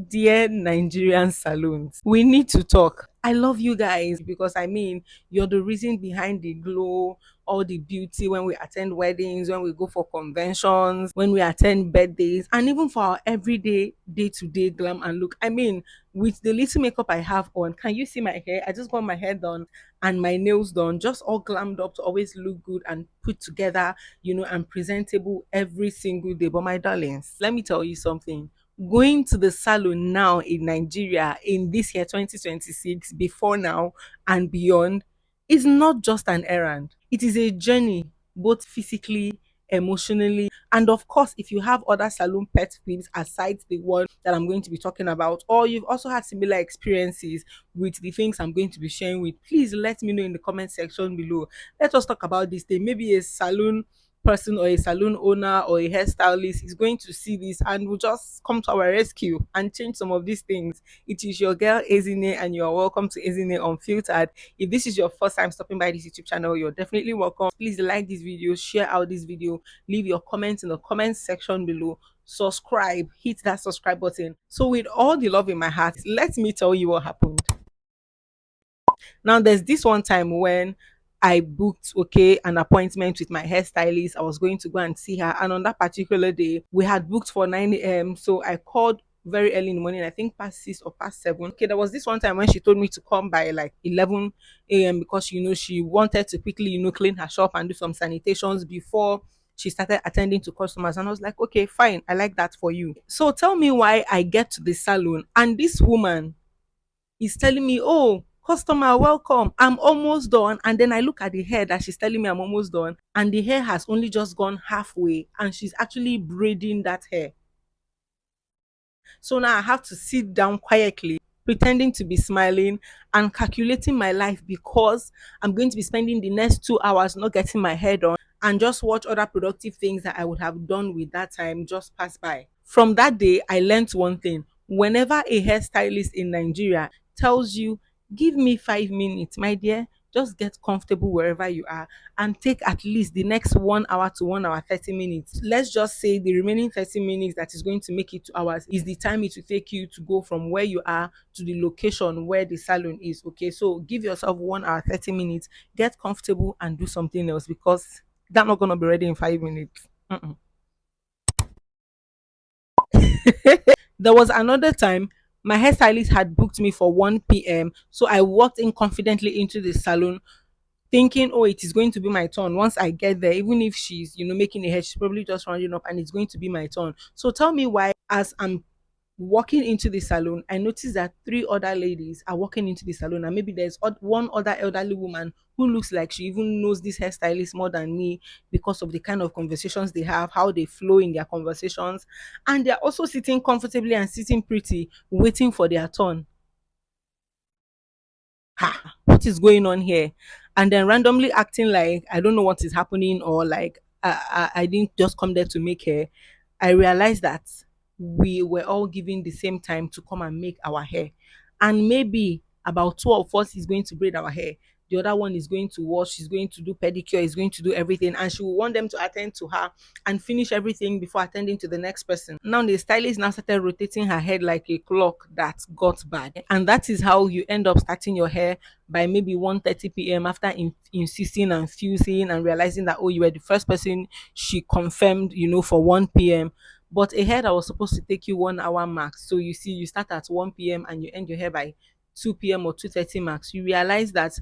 Dear Nigerian salons, we need to talk. I love you guys because I mean, you're the reason behind the glow, all the beauty when we attend weddings, when we go for conventions, when we attend birthdays, and even for our everyday, day to day glam and look. I mean, with the little makeup I have on, can you see my hair? I just got my hair done and my nails done, just all glammed up to always look good and put together, and presentable every single day. But my darlings, let me tell you something, going to the salon now in Nigeria in this year 2026, before now and beyond, is not just an errand. It is a journey, both physically, emotionally, and of course, if you have other salon pet peeves aside the one that I'm going to be talking about, or you've also had similar experiences with the things I'm going to be sharing with, please let me know in the comment section below. Let us talk about this thing. Maybe a salon person or a salon owner or a hairstylist is going to see this and will just come to our rescue and change some of these things. It is your girl Ezinne, and you are welcome to Ezinne Unfiltered. If this is your first time stopping by this YouTube channel, you're definitely welcome. Please like this video, share out this video, leave your comments in the comment section below, subscribe, hit that subscribe button. So with all the love in my heart, let me tell you what happened. Now, there's this one time when I booked, okay, an appointment with my hairstylist. I was going to go and see her, and on that particular day, we had booked for 9 a.m. So I called very early in the morning, I think past 6 or past 7. Okay, there was this one time when she told me to come by like 11 a.m. because she wanted to quickly, clean her shop and do some sanitations before she started attending to customers. And I was like, okay, fine, I like that for you. So tell me why I get to the salon and this woman is telling me, oh, customer, welcome. I'm almost done. And then I look at the hair that she's telling me I'm almost done. And the hair has only just gone halfway. And she's actually braiding that hair. So now I have to sit down quietly, pretending to be smiling and calculating my life because I'm going to be spending the next 2 hours not getting my hair done and just watch other productive things that I would have done with that time just pass by. From that day, I learned one thing. Whenever a hairstylist in Nigeria tells you, give me 5 minutes, my dear, just get comfortable wherever you are and take at least the next 1 hour to 1 hour 30 minutes. Let's just say the remaining 30 minutes that is going to make it 2 hours is the time it will take you to go from where you are to the location where the salon is. Okay, so give yourself 1 hour 30 minutes, get comfortable and do something else because they're not going to be ready in 5 minutes. Mm-mm. There was another time my hairstylist had booked me for 1 p.m. So I walked in confidently into the salon thinking, oh, it is going to be my turn. Once I get there, even if she's, making a hair, she's probably just rounding up and it's going to be my turn. So tell me why, as I'm walking into the salon, I noticed that three other ladies are walking into the salon, and maybe there's one other elderly woman who looks like she even knows this hairstylist more than me because of the kind of conversations they have, how they flow in their conversations, and they're also sitting comfortably and sitting pretty, waiting for their turn. Ha, what is going on here? And then randomly acting like I don't know what is happening, or like I didn't just come there to make hair. I realized that we were all given the same time to come and make our hair, and maybe about two of us is going to braid our hair, the other one is going to wash, she's going to do pedicure, is going to do everything, and she will want them to attend to her and finish everything before attending to the next person. Now the stylist now started rotating her head like a clock that got bad, and that is how you end up starting your hair by maybe 1:30 p.m. after insisting and fusing and realizing that, oh, you were the first person she confirmed, for 1 p.m. But a hair that was supposed to take you 1 hour max, so you see, you start at 1 p.m. and you end your hair by 2 p.m. or 2:30 max. You realize that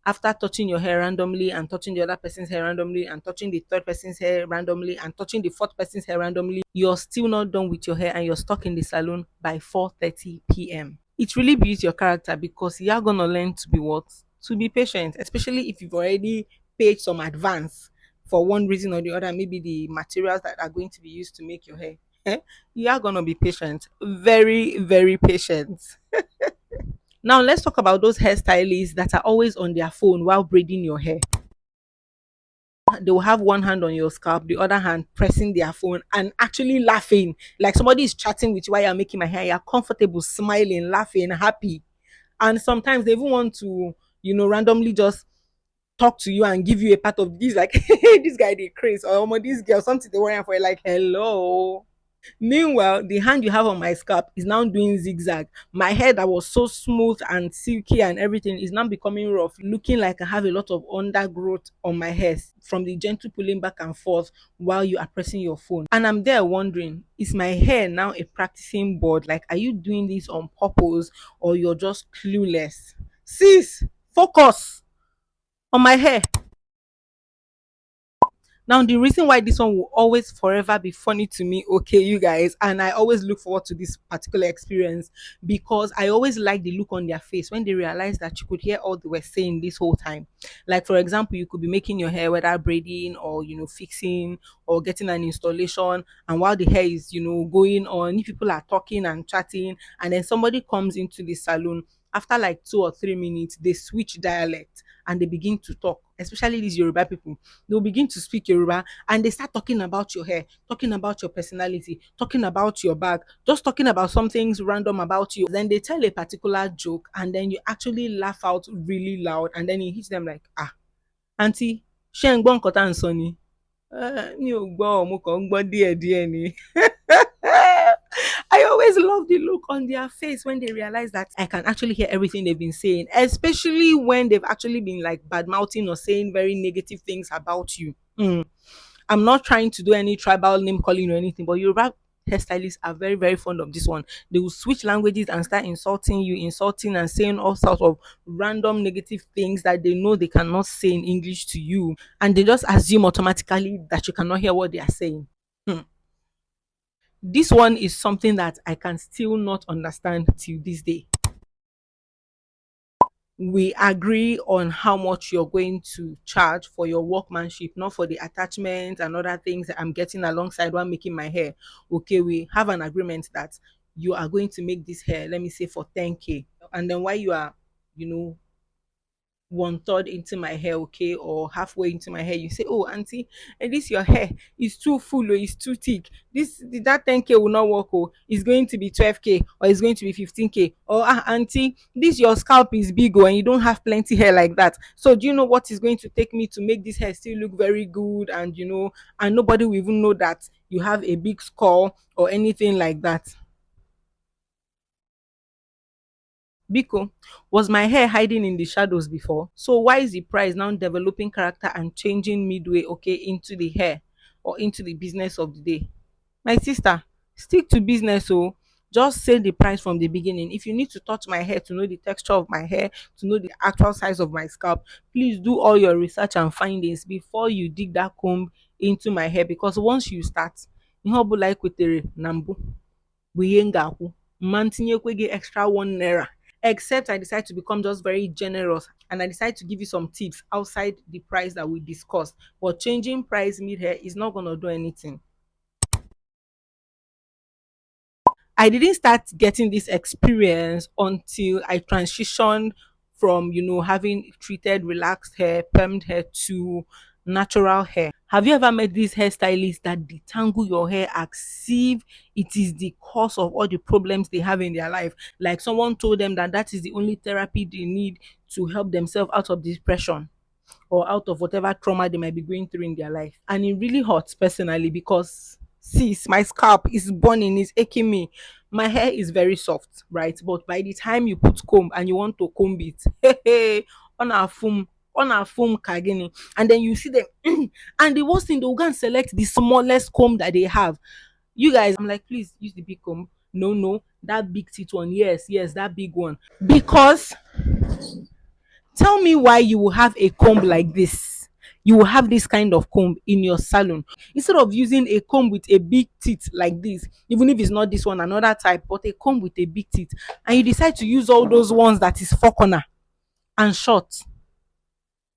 after touching your hair randomly and touching the other person's hair randomly and touching the third person's hair randomly and touching the fourth person's hair randomly, you're still not done with your hair and you're stuck in the salon by 4:30 p.m. It really builds your character because you're gonna learn to be what? To be patient, especially if you've already paid some advance for one reason or the other, maybe the materials that are going to be used to make your hair. You are gonna be patient. Very, very patient. Now let's talk about those hairstylists that are always on their phone while braiding your hair. They will have one hand on your scalp, the other hand pressing their phone and actually laughing. Like somebody is chatting with you while you're making my hair. You're comfortable, smiling, laughing, happy. And sometimes they even want to, randomly just talk to you and give you a part of this, like, hey, this guy they crazy, or this girl, something they worry for, like, hello. Meanwhile, the hand you have on my scalp is now doing zigzag. My hair that was so smooth and silky and everything is now becoming rough, looking like I have a lot of undergrowth on my hair from the gentle pulling back and forth while you are pressing your phone. And I'm there wondering, is my hair now a practicing board? Like, are you doing this on purpose or you're just clueless? Sis, focus on my hair. Now, the reason why this one will always forever be funny to me, okay, you guys, and I always look forward to this particular experience because I always like the look on their face when they realize that you could hear all they were saying this whole time. Like, for example, you could be making your hair, whether braiding or, fixing or getting an installation. And while the hair is, going on, if people are talking and chatting, and then somebody comes into the salon, after like 2 or 3 minutes, they switch dialect and they begin to talk, especially these Yoruba people. They'll begin to speak Yoruba and they start talking about your hair, talking about your personality, talking about your bag, just talking about some things random about you. Then they tell a particular joke and then you actually laugh out really loud and then it hits them like, ah, auntie, ṣé ń gbọ́ nǹkan tá à ń sọ ni? Mi ò gbọ́, mo kàn ń gbọ́ díẹ̀díẹ̀ ni. I always love the look on their face when they realize that I can actually hear everything they've been saying, especially when they've actually been like bad mouthing or saying very negative things about you. I'm not trying to do any tribal name calling or anything, but Yoruba hairstylists are very, very fond of this one. They will switch languages and start insulting you, insulting and saying all sorts of random negative things that they know they cannot say in English to you. And they just assume automatically that you cannot hear what they are saying. Hmm. This one is something that I can still not understand till this day. We agree on how much you're going to charge for your workmanship, not for the attachments and other things that I'm getting alongside while making my hair. Okay, we have an agreement that you are going to make this hair, let me say for 10K. And then while you are, you know, one third into my hair, okay, or halfway into my hair, you say, oh auntie, this your hair is too full or it's too thick, this that 10K will not work, oh, it's going to be 12K or it's going to be 15K, or auntie, this your scalp is big, oh, and you don't have plenty hair like that, so do you know what is going to take me to make this hair still look very good, and and nobody will even know that you have a big skull or anything like that. Biko, was my hair hiding in the shadows before? So why is the price now developing character and changing midway, okay, into the hair or into the business of the day? My sister, stick to business, oh. Just say the price from the beginning. If you need to touch my hair to know the texture of my hair, to know the actual size of my scalp, please do all your research and findings before you dig that comb into my hair, because once you start, ihe ọbụla ekwetere na mbụ bụ ihe m ga-akwụ, mma ntinyekwe gị extra 1 naira, except I decide to become just very generous and I decide to give you some tips outside the price that we discussed. But changing price mid hair is not going to do anything. I didn't start getting this experience until I transitioned from, having treated relaxed hair, permed hair to natural hair. Have you ever met these hairstylists that detangle your hair as if it is the cause of all the problems they have in their life? Like someone told them that that is the only therapy they need to help themselves out of depression or out of whatever trauma they might be going through in their life. And it really hurts personally because, sis, my scalp is burning, is aching me. My hair is very soft, right? But by the time you put comb and you want to comb it, hey, hey, on our foam kagini, and then you see them, and the worst thing, they'll go and select the smallest comb that they have. You guys, I'm like, please use the big comb. No, no, that big teeth one, yes, yes, that big one. Because tell me why you will have a comb like this. You will have this kind of comb in your salon instead of using a comb with a big teeth like this, even if it's not this one, another type, but a comb with a big teeth, and you decide to use all those ones that is four corner and short.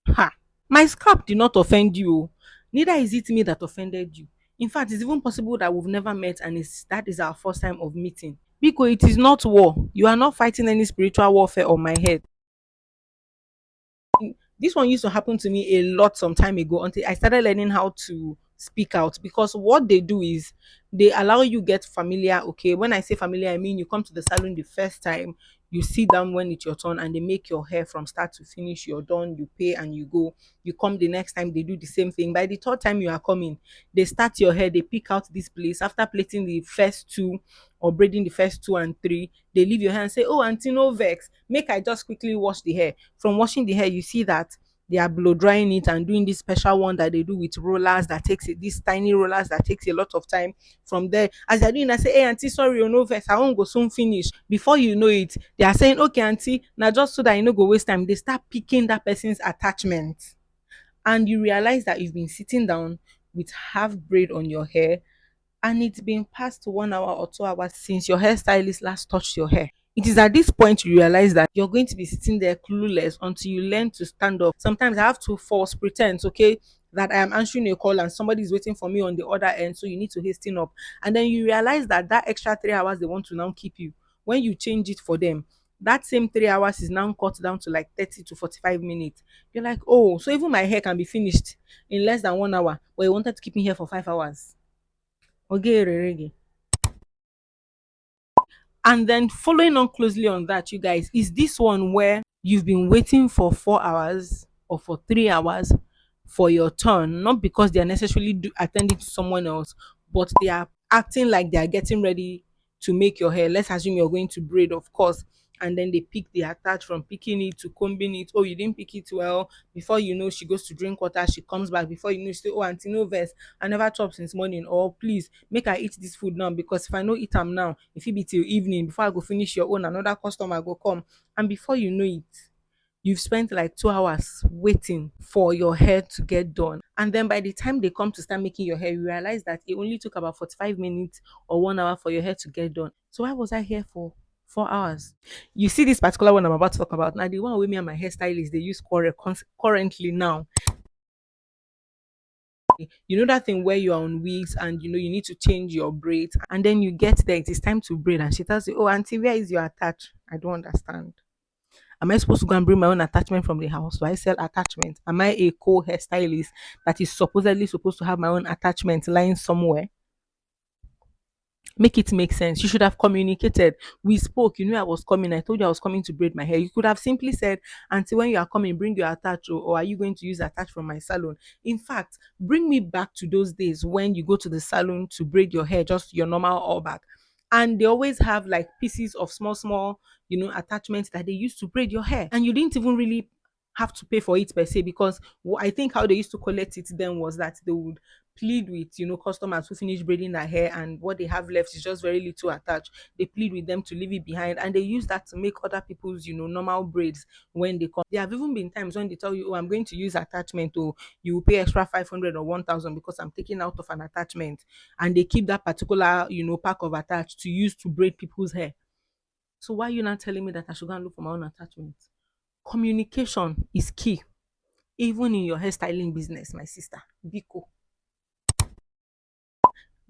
Ha! My scalp did not offend you, oh. Neither is it me that offended you. In fact, it's even possible that we've never met and that is our first time of meeting. Because it is not war. You are not fighting any spiritual warfare on my head. This one used to happen to me a lot some time ago until I started learning how to speak out, because what they do is they allow you get familiar. Okay, when I say familiar, I mean you come to the salon the first time, you sit down when it's your turn, and they make your hair from start to finish. You're done, you pay, and you go. You come the next time, they do the same thing. By the third time you are coming, they start your hair, they pick out this place after plating the first two or braiding the first two and three. They leave your hair and say, oh auntie, no vex, make I just quickly wash the hair. From washing the hair, you see that they are blow drying it and doing this special one that they do with rollers that takes it, these tiny rollers that takes a lot of time. From there, as they're doing, I say, hey auntie, sorry, you know vex, I won't go soon finish. Before you know it, they are saying, okay auntie, now just so that you know go waste time, they start picking that person's attachment. And you realize that you've been sitting down with half braid on your hair, and it's been past 1 hour or 2 hours since your hairstylist last touched your hair. It is at this point you realize that you're going to be sitting there clueless until you learn to stand up. Sometimes I have to false pretense, okay, that I am answering a call and somebody is waiting for me on the other end, so you need to hasten up. And then you realize that that extra 3 hours they want to now keep you, when you change it for them, that same 3 hours is now cut down to like 30 to 45 minutes. You're like, oh, so even my hair can be finished in less than 1 hour, but you wanted to keep me here for 5 hours. Okay, and then following on closely on that, you guys, is this one where you've been waiting for 4 hours or for 3 hours for your turn, not because they are necessarily attending to someone else, but they are acting like they are getting ready to make your hair. Let's assume you're going to braid, of course, and then they pick the attach, from picking it to combing it. Oh, you didn't pick it well. Before you know, she goes to drink water, she comes back. Before you know, she say, oh auntie, no vex, I never chop since morning, or please make I eat this food now, because if I no eat am now, if it be till evening before I go finish your own, another customer go come. And before you know it, you've spent like 2 hours waiting for your hair to get done. And then by the time they come to start making your hair, you realize that it only took about 45 minutes or 1 hour for your hair to get done. So why was I here for 4 hours? You see this particular one I'm about to talk about now, the one with me and my hairstylist, they use currently now. You know that thing where you're on wigs and you know you need to change your braids, and then you get there, it is time to braid, and she tells you, oh auntie, where is your attach? I don't understand. Am I supposed to go and bring my own attachment from the house? Do I sell attachment? Am I a co-hairstylist that is supposedly supposed to have my own attachment lying somewhere? Make it make sense. You should have communicated. We spoke. You knew I was coming. I told you I was coming to braid my hair. You could have simply said, "Auntie, when you are coming, bring your attach, or are you going to use attach from my salon?" In fact, bring me back to those days when you go to the salon to braid your hair, just your normal all back. And they always have like pieces of small, small, attachments that they used to braid your hair. And you didn't even really have to pay for it per se, because I think how they used to collect it then was that they would plead with customers who finish braiding their hair and what they have left is just very little attached. They plead with them to leave it behind, and they use that to make other people's normal braids when they come. There have even been times when they tell you, oh, I'm going to use attachment, or you will pay extra 500 or 1,000 because I'm taking out of an attachment, and they keep that particular pack of attach to use to braid people's hair. So why are you not telling me that I should go and look for my own attachment? Communication is key, even in your hairstyling business, my sister. Biko.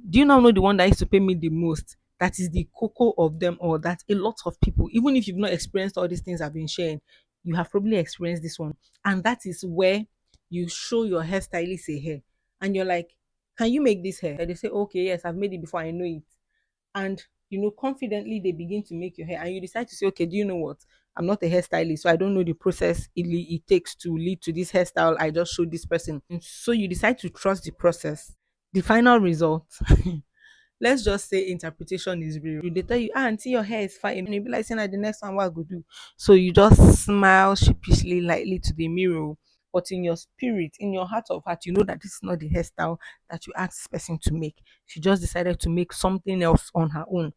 Do you now know the one that used to pay me the most? That is the cocoa of them all. That a lot of people, even if you've not experienced all these things I've been sharing, you have probably experienced this one. And that is where you show your hairstylist a hair. And you're like, can you make this hair? And they say, okay, yes, I've made it before, I know it. And confidently they begin to make your hair, and you decide to say, okay, do you know what, I'm not a hairstylist, so I don't know the process it takes to lead to this hairstyle I just showed this person. And so you decide to trust the process. The final result, let's just say interpretation is real. They tell you, ah, auntie, your hair is fine, and you be like saying that the next one what I go do. So you just smile sheepishly lightly to the mirror, but in your spirit, in your heart of heart, you know that this is not the hairstyle that you asked this person to make. She just decided to make something else on her own.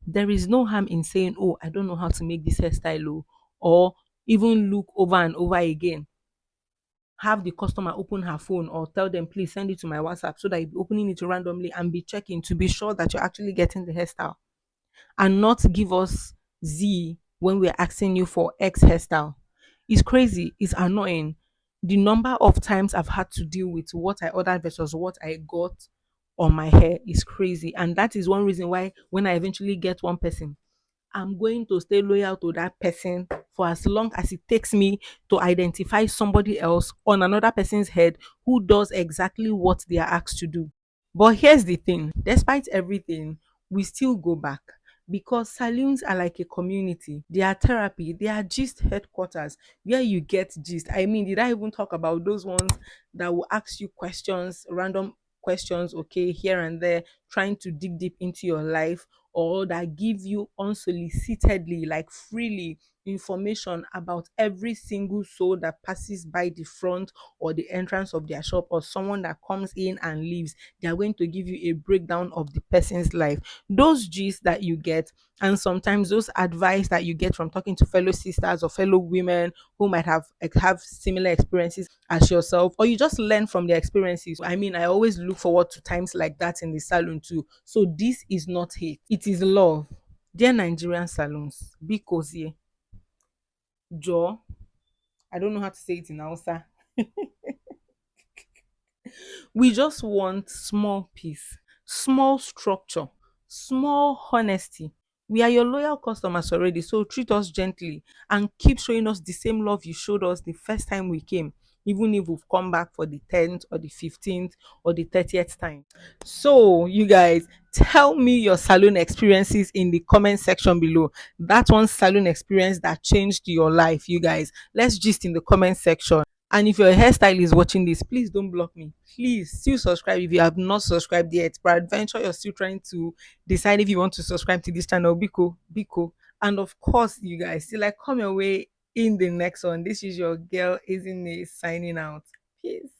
There is no harm in saying, oh, I don't know how to make this hairstyle, or even look over and over again. Have the customer open her phone or tell them, please send it to my WhatsApp, so that you'll be opening it randomly and be checking to be sure that you're actually getting the hairstyle, and not give us Z when we're asking you for X hairstyle. It's crazy. It's annoying. The number of times I've had to deal with what I ordered versus what I got on my hair is crazy. And that is one reason why when I eventually get one person, I'm going to stay loyal to that person for as long as it takes me to identify somebody else on another person's head who does exactly what they are asked to do. But here's the thing, despite everything, we still go back because saloons are like a community. They are therapy, they are gist headquarters where you get gist. I mean, did I even talk about those ones that will ask you questions, random questions, okay, here and there, trying to dig deep into your life, or that give you unsolicitedly, like freely, information about every single soul that passes by the front or the entrance of their shop, or someone that comes in and leaves. They are going to give you a breakdown of the person's life. Those gist that you get, and sometimes those advice that you get from talking to fellow sisters or fellow women who might have similar experiences as yourself, or you just learn from their experiences. I mean, I always look forward to times like that in the salon too. So this is not hate, it is love. Dear Nigerian salons, be cozy. Joe, I don't know how to say it in Hausa. We just want small peace, small structure, small honesty. We are your loyal customers already, so treat us gently and keep showing us the same love you showed us the first time we came, even if we've come back for the 10th or the 15th or the 30th time. So, you guys, tell me your salon experiences in the comment section below. That one salon experience that changed your life, you guys. Let's gist in the comment section. And if you're a hairstylist watching this, please don't block me. Please still subscribe if you have not subscribed yet. Peradventure, you're still trying to decide if you want to subscribe to this channel. Biko, Biko. And of course, you guys, still like come your way in the next one. This is your girl, Ezinne, signing out. Peace.